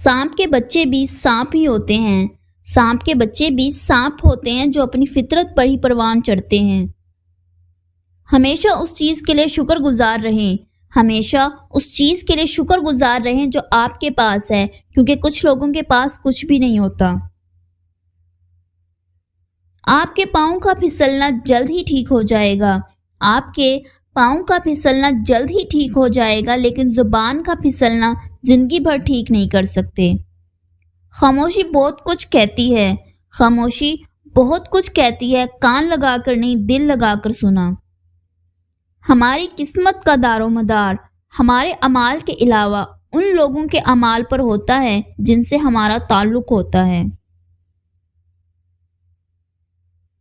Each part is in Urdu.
سانپ کے بچے بھی سانپ ہی ہوتے ہیں، سانپ کے بچے بھی سانپ ہوتے ہیں جو اپنی فطرت پر ہی پروان چڑھتے ہیں۔ ہمیشہ اس چیز کے لیے شکر گزار رہیں، ہمیشہ اس چیز کے لیے شکر گزار رہیں جو آپ کے پاس ہے، کیونکہ کچھ لوگوں کے پاس کچھ بھی نہیں ہوتا۔ آپ کے پاؤں کا پھسلنا جلد ہی ٹھیک ہو جائے گا، آپ کے پاؤں کا پھسلنا جلد ہی ٹھیک ہو جائے گا، لیکن زبان کا پھسلنا زندگی بھر ٹھیک نہیں کر سکتے۔ خاموشی بہت کچھ کہتی ہے، خاموشی بہت کچھ کہتی ہے، کان لگا کر نہیں، دل لگا کر سنا۔ ہماری قسمت کا دار و مدار ہمارے اعمال کے علاوہ ان لوگوں کے اعمال پر ہوتا ہے جن سے ہمارا تعلق ہوتا ہے۔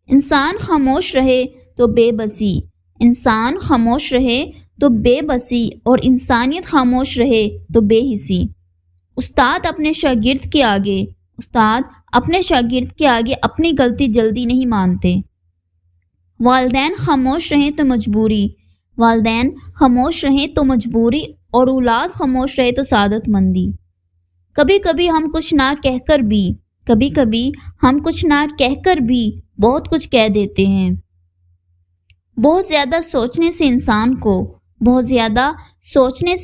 انسان خاموش رہے تو بے بسی، انسان خاموش رہے تو بے بسی، اور انسانیت خاموش رہے تو بے حسی۔ استاد اپنے شاگرد کے آگے اپنی غلطی جلدی نہیں مانتے۔ والدین خاموش رہیں تو مجبوری، اور اولاد خاموش رہے تو سعادت مندی۔ کبھی کبھی ہم کچھ نہ کہہ کر بھی بہت کچھ کہہ دیتے ہیں۔ بہت زیادہ سوچنے سے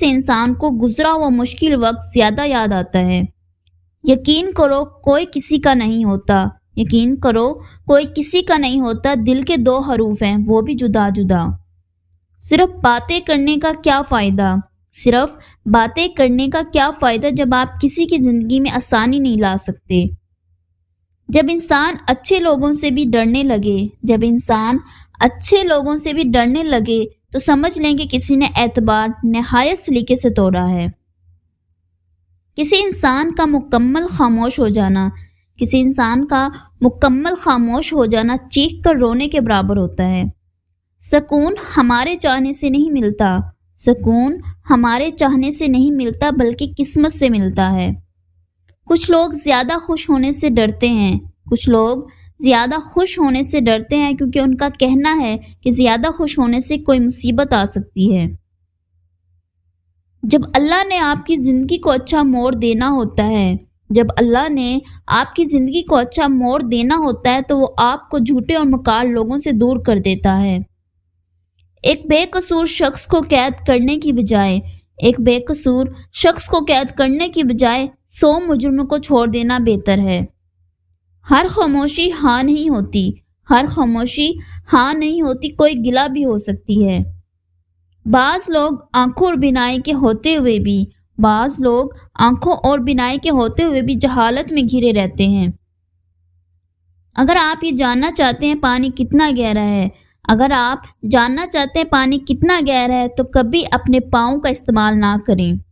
انسان کو گزرا ہوا مشکل وقت زیادہ یاد آتا ہے۔ یقین کرو کوئی کسی کا نہیں ہوتا، دل کے دو حروف ہیں، وہ بھی جدا جدا۔ صرف باتیں کرنے کا کیا فائدہ جب آپ کسی کی زندگی میں آسانی نہیں لا سکتے؟ جب انسان اچھے لوگوں سے بھی ڈرنے لگے تو سمجھ لیں کہ کسی نے اعتبار نہایت سلیقے سے توڑا ہے۔ کسی انسان کا مکمل خاموش ہو جانا چیخ کر رونے کے برابر ہوتا ہے۔ سکون ہمارے چاہنے سے نہیں ملتا بلکہ قسمت سے ملتا ہے۔ کچھ لوگ زیادہ خوش ہونے سے ڈرتے ہیں کیونکہ ان کا کہنا ہے کہ زیادہ خوش ہونے سے کوئی مصیبت آ سکتی ہے۔ جب اللہ نے آپ کی زندگی کو اچھا موڑ دینا ہوتا ہے تو وہ آپ کو جھوٹے اور مکار لوگوں سے دور کر دیتا ہے۔ ایک بے قصور شخص کو قید کرنے کی بجائے 100 مجرموں کو چھوڑ دینا بہتر ہے۔ ہر خاموشی ہاں نہیں ہوتی، کوئی گلہ بھی ہو سکتی ہے۔ بعض لوگ آنکھوں اور بینائی کے ہوتے ہوئے بھی جہالت میں گھرے رہتے ہیں۔ اگر آپ یہ جاننا چاہتے ہیں پانی کتنا گہرا ہے تو کبھی اپنے پاؤں کا استعمال نہ کریں۔